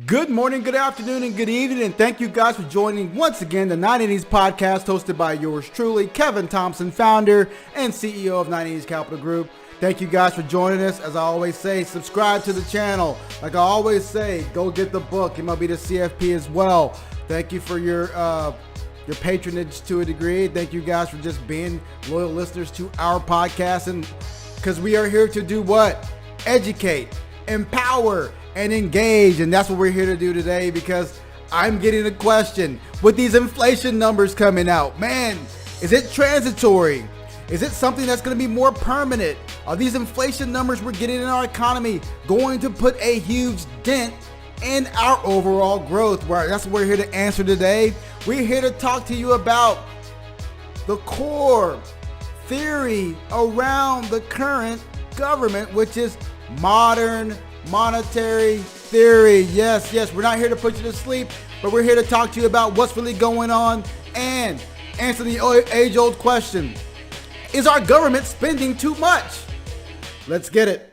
Good morning, good afternoon, and good evening, and thank you guys for joining once again the 980s podcast hosted by yours truly, Kevin Thompson, founder and CEO of 980s Capital Group. Thank you guys for joining us. As I always say, subscribe to the channel. Like I always say, go get the book, MLB to CFP as well. Thank you for your patronage to a degree. Thank you guys for just being loyal listeners to our podcast, and because we are here to do what? Educate, empower, and engage. And that's what we're here to do today, because I'm getting a question with these inflation numbers coming out. Man, is it transitory? Is it something that's going to be more permanent? Are these inflation numbers we're getting in our economy going to put a huge dent in our overall growth? Well, that's what we're here to answer today. We're here to talk to you about the core theory around the current government, which is modern monetary theory. Yes, we're not here to put you to sleep, but we're here to talk to you about what's really going on and answer the age-old question: is our government spending too much? Let's get it.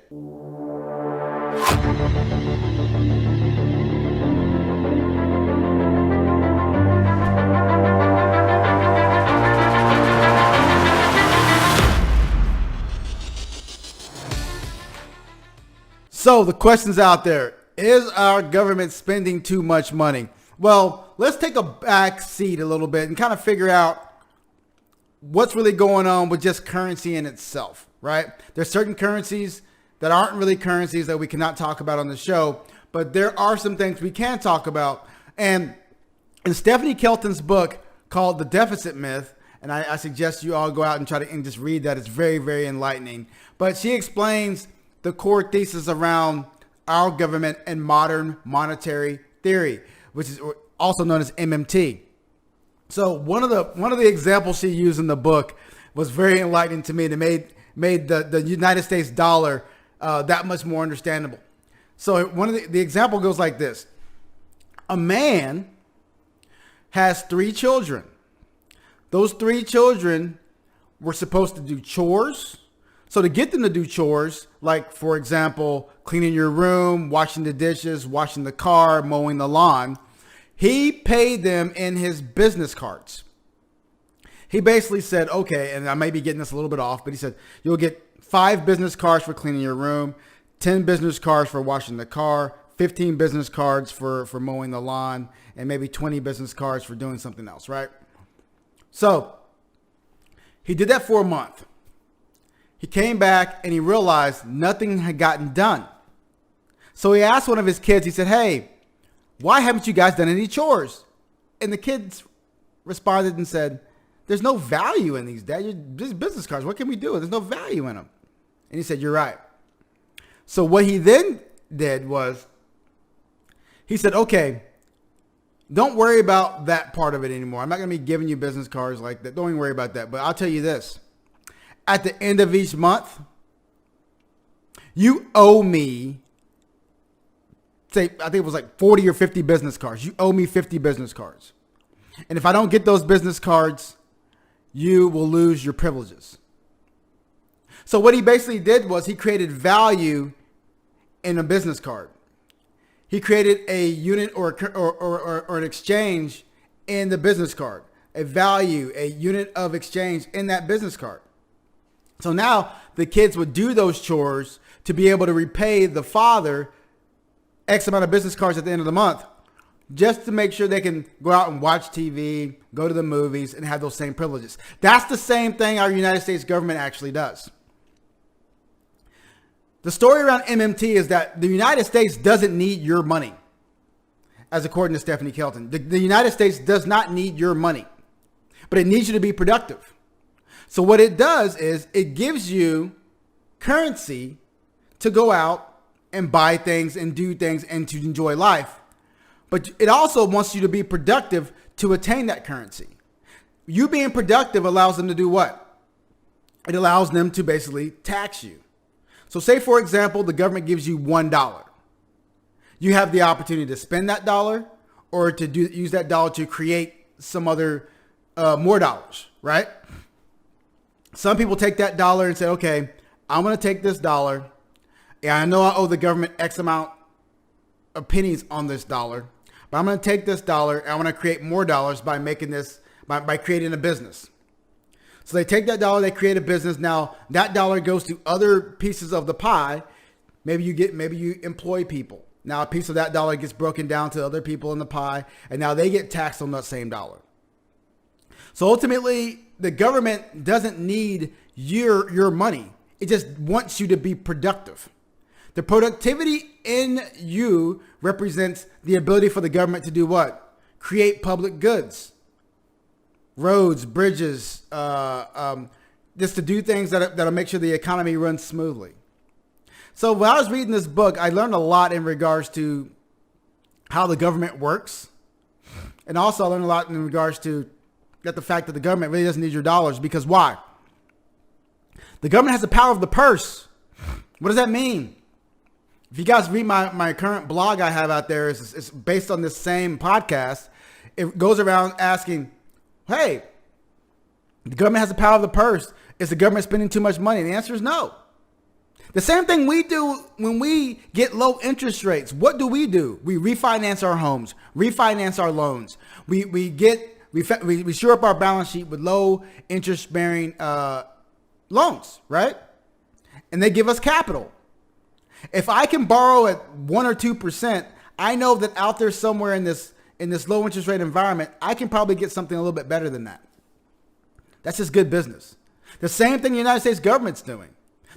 So the question's out there. Is our government spending too much money? Well, let's take a back seat a little bit and kind of figure out what's really going on with just currency in itself, right? There's certain currencies that aren't really currencies that we cannot talk about on the show, but there are some things we can talk about. And in Stephanie Kelton's book called The Deficit Myth, and I suggest you all go out and try to just read that. It's very, very enlightening. But she explains the core thesis around our government and modern monetary theory, which is also known as MMT. So one of the examples she used in the book was very enlightening to me, and it made the United States dollar that much more understandable. So one of the example goes like this: a man has 3 children. Those 3 children were supposed to do chores. So to get them to do chores, like, for example, cleaning your room, washing the dishes, washing the car, mowing the lawn, he paid them in his business cards. He basically said, okay, and I may be getting this a little bit off, but he said, you'll get 5 business cards for cleaning your room, 10 business cards for washing the car, 15 business cards for mowing the lawn, and maybe 20 business cards for doing something else, right? So he did that for a month. He came back and he realized nothing had gotten done. So he asked one of his kids, he said, hey, why haven't you guys done any chores? And the kids responded and said, there's no value in these, Dad. These business cards, what can we do? There's no value in them. And he said, you're right. So what he then did was, he said, okay, don't worry about that part of it anymore. I'm not going to be giving you business cards like that. Don't even worry about that. But I'll tell you this. At the end of each month, you owe me, say, I think it was like 40 or 50 business cards. You owe me 50 business cards. And if I don't get those business cards, you will lose your privileges. So what he basically did was he created value in a business card. He created a unit or an exchange in the business card, a value, a unit of exchange in that business card. So now the kids would do those chores to be able to repay the father X amount of business cards at the end of the month, just to make sure they can go out and watch TV, go to the movies, and have those same privileges. That's the same thing our United States government actually does. The story around MMT is that the United States doesn't need your money, as according to Stephanie Kelton. The United States does not need your money, but it needs you to be productive. So what it does is it gives you currency to go out and buy things and do things and to enjoy life. But it also wants you to be productive to attain that currency. You being productive allows them to do what? It allows them to basically tax you. So say, for example, the government gives you $1. You have the opportunity to spend that dollar or to use that dollar to create some other more dollars, right? Some people take that dollar and say, okay, I'm going to take this dollar. And I know I owe the government X amount pennies on this dollar, but I'm going to take this dollar and I'm going to create more dollars by making this, by creating a business. So they take that dollar, they create a business. Now that dollar goes to other pieces of the pie. Maybe you employ people. Now a piece of that dollar gets broken down to other people in the pie, and now they get taxed on that same dollar. So ultimately, the government doesn't need your money. It just wants you to be productive. The productivity in you represents the ability for the government to do what? Create public goods, roads, bridges, just to do things that'll make sure the economy runs smoothly. So when I was reading this book, I learned a lot in regards to how the government works. And also I learned a lot in regards to the fact that the government really doesn't need your dollars, because why? The government has the power of the purse. What does that mean? If you guys read my current blog I have out there, it's based on this same podcast. It goes around asking, hey, the government has the power of the purse. Is the government spending too much money? And the answer is no. The same thing we do when we get low interest rates. What do? We refinance our homes, refinance our loans. We shore up our balance sheet with low interest bearing loans, right? And they give us capital. If I can borrow at 1 or 2%, I know that out there somewhere in this low interest rate environment, I can probably get something a little bit better than that. That's just good business. The same thing the United States government's doing.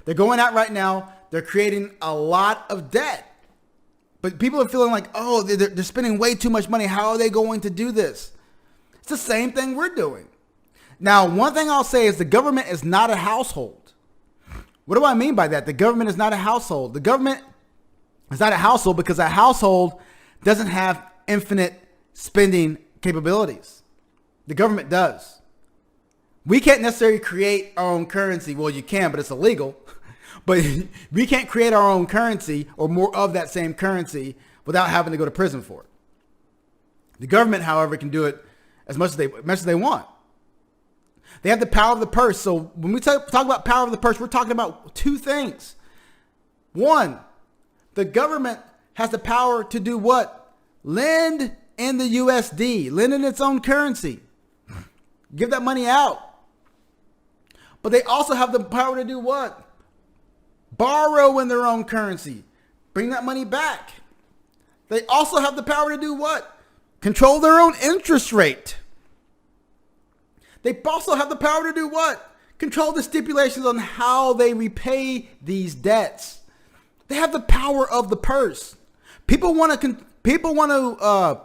They're going out right now. They're creating a lot of debt. But people are feeling like, oh, they're spending way too much money. How are they going to do this? It's the same thing we're doing. Now, one thing I'll say is the government is not a household. What do I mean by that? The government is not a household. The government is not a household because a household doesn't have infinite spending capabilities. The government does. We can't necessarily create our own currency. Well, you can, but it's illegal. But we can't create our own currency or more of that same currency without having to go to prison for it. The government, however, can do it as much as they want. They have the power of the purse. So when we talk about power of the purse, we're talking about two things. One, the government has the power to do what? Lend in the USD, lend in its own currency. Give that money out. But they also have the power to do what? Borrow in their own currency. Bring that money back. They also have the power to do what? Control their own interest rate. They also have the power to do what? Control the stipulations on how they repay these debts. They have the power of the purse. People want to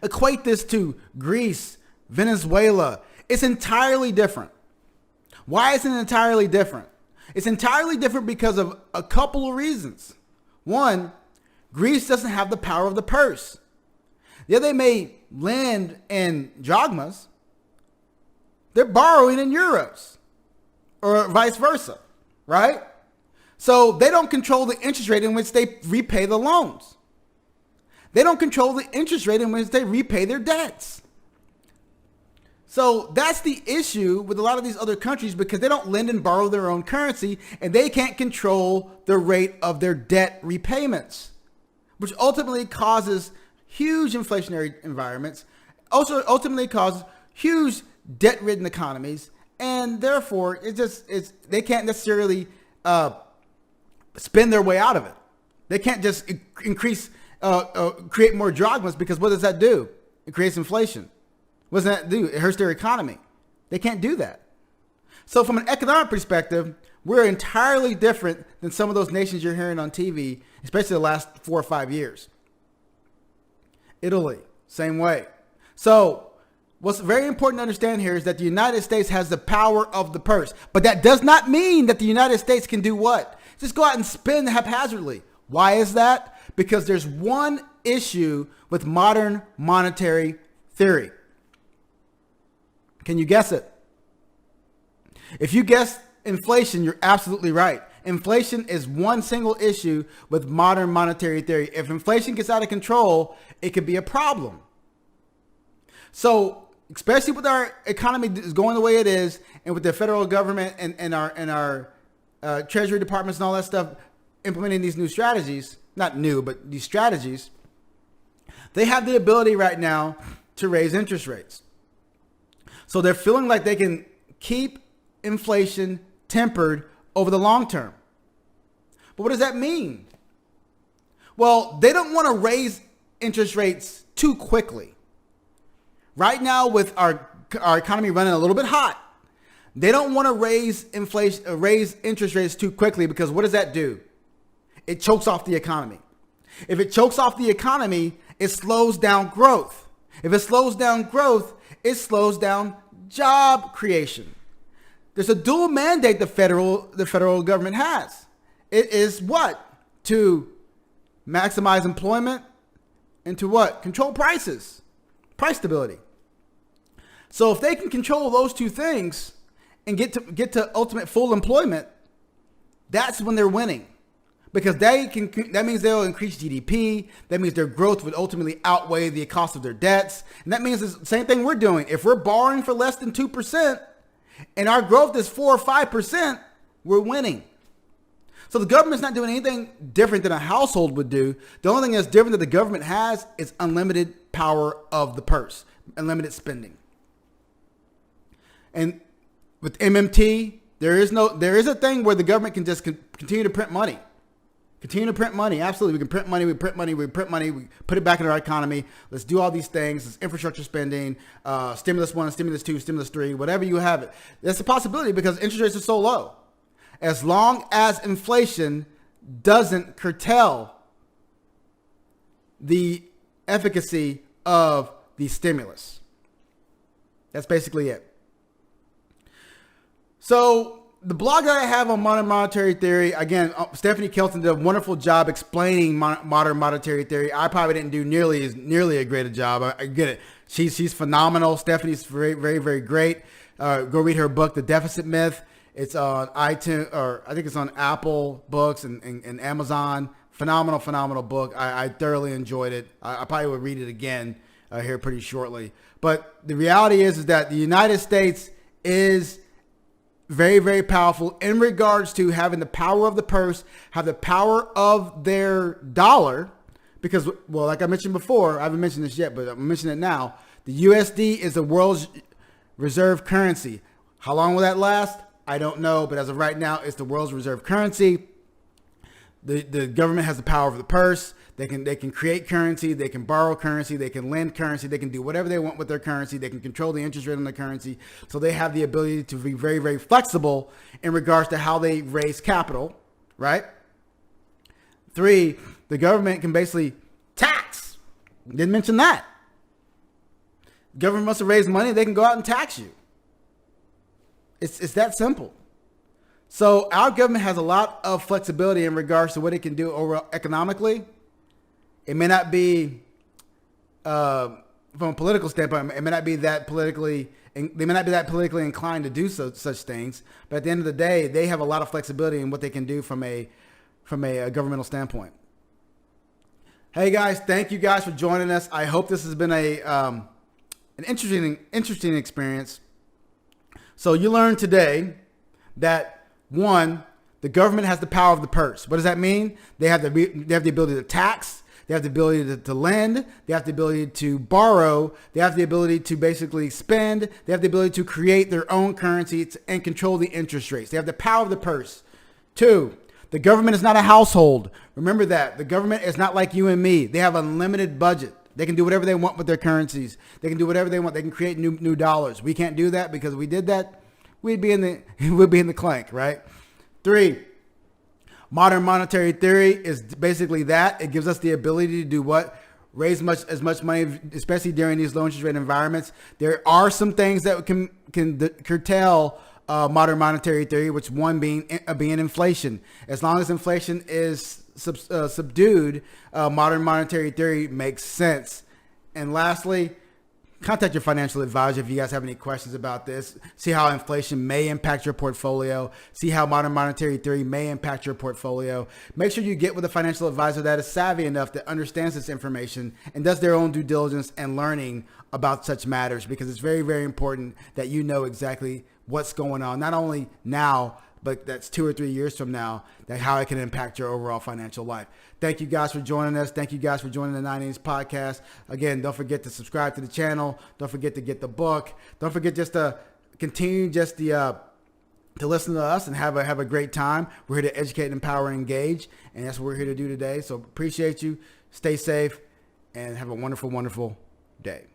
equate this to Greece, Venezuela. It's entirely different. Why is it entirely different? It's entirely different because of a couple of reasons. One, Greece doesn't have the power of the purse. Yeah, they may lend in drachmas. They're borrowing in euros or vice versa, right? So they don't control the interest rate in which they repay the loans. They don't control the interest rate in which they repay their debts. So that's the issue with a lot of these other countries, because they don't lend and borrow their own currency and they can't control the rate of their debt repayments, which ultimately causes huge inflationary environments, also ultimately causes huge debt-ridden economies, and therefore they can't necessarily spend their way out of it. They can't just create more drachmas, because what does that do? It creates inflation. What does that do? It hurts their economy. They can't do that. So from an economic perspective, we're entirely different than some of those nations you're hearing on TV, especially the last 4 or 5 years. Italy, same way. So what's very important to understand here is that the United States has the power of the purse. But that does not mean that the United States can do what? Just go out and spend haphazardly. Why is that? Because there's one issue with modern monetary theory. Can you guess it? If you guess inflation, you're absolutely right. Inflation is one single issue with modern monetary theory. If inflation gets out of control, it could be a problem. So, especially with our economy is going the way it is, and with the federal government and our Treasury departments and all that stuff implementing these new strategies, not new, but these strategies, they have the ability right now to raise interest rates. So they're feeling like they can keep inflation tempered over the long term. But what does that mean? Well, they don't want to raise interest rates too quickly. Right now, with our economy running a little bit hot, they don't want to raise interest rates too quickly, because what does that do? It chokes off the economy. If it chokes off the economy, it slows down growth. If it slows down growth, it slows down job creation. There's a dual mandate the federal government has. It is what? To maximize employment and to what? Control prices, price stability. So if they can control those two things and get to ultimate full employment, that's when they're winning. Because that means they'll increase GDP. That means their growth would ultimately outweigh the cost of their debts. And that means the same thing we're doing. If we're borrowing for less than 2% and our growth is 4 or 5%, we're winning. So the government's not doing anything different than a household would do. The only thing that's different that the government has is unlimited power of the purse, unlimited spending. And with MMT, there is a thing where the government can just continue to print money. Continue to print money. Absolutely. We can print money. We print money. We put it back in our economy. Let's do all these things. It's infrastructure spending, stimulus 1, stimulus 2, stimulus 3, whatever you have it. That's a possibility because interest rates are so low. As long as inflation doesn't curtail the efficacy of the stimulus. That's basically it. So the blog that I have on modern monetary theory, again, Stephanie Kelton did a wonderful job explaining modern monetary theory. I probably didn't do nearly a great a job. I get it. She's phenomenal. Stephanie's very, very, very great. Go read her book, The Deficit Myth. It's on iTunes, or I think it's on Apple Books and Amazon. Phenomenal book. I thoroughly enjoyed it. I probably would read it again here pretty shortly. But the reality is that the United States is very, very powerful in regards to having the power of the purse, have the power of their dollar, because, well, like I mentioned before, I haven't mentioned this yet, but I'm mentioning it now. The USD is the world's reserve currency. How long will that last? I don't know, but as of right now, it's the world's reserve currency. The government has the power of the purse. They can create currency. They can borrow currency. They can lend currency. They can do whatever they want with their currency. They can control the interest rate on the currency. So they have the ability to be very, very flexible in regards to how they raise capital, right? 3, the government can basically tax. Didn't mention that. Government wants to raise money. They can go out and tax you. It's that simple. So our government has a lot of flexibility in regards to what it can do overall economically. It may not be, from a political standpoint, it may not be that politically, they may not be that politically inclined to do such things. But at the end of the day, they have a lot of flexibility in what they can do from a governmental standpoint. Hey guys, thank you guys for joining us. I hope this has been an interesting experience. So you learned today that, 1, the government has the power of the purse. What does that mean? They have the ability to tax. They have the ability to lend. They have the ability to borrow. They have the ability to basically spend. They have the ability to create their own currency and control the interest rates. They have the power of the purse. 2, the government is not a household. Remember that. The government is not like you and me. They have unlimited budget. They can do whatever they want with their currencies. They can do whatever they want. They can create new dollars. We can't do that, because if we did that, we'd be in the clank, right? 3, modern monetary theory is basically that. It gives us the ability to do what? Raise as much money, especially during these low interest rate environments. There are some things that can curtail modern monetary theory, which one being inflation. As long as inflation is subdued, modern monetary theory makes sense. And lastly, contact your financial advisor if you guys have any questions about this. See how inflation may impact your portfolio. See how modern monetary theory may impact your portfolio. Make sure you get with a financial advisor that is savvy enough that understands this information and does their own due diligence and learning about such matters, because it's very, very important that you know exactly what's going on, not only now, but that's 2 or 3 years from now, that how it can impact your overall financial life. Thank you guys for joining us. Thank you guys for joining the 9 Innings podcast. Again, don't forget to subscribe to the channel. Don't forget to get the book. Don't forget just to continue to listen to us and have a great time. We're here to educate, empower, and engage, and that's what we're here to do today. So appreciate you. Stay safe and have a wonderful, wonderful day.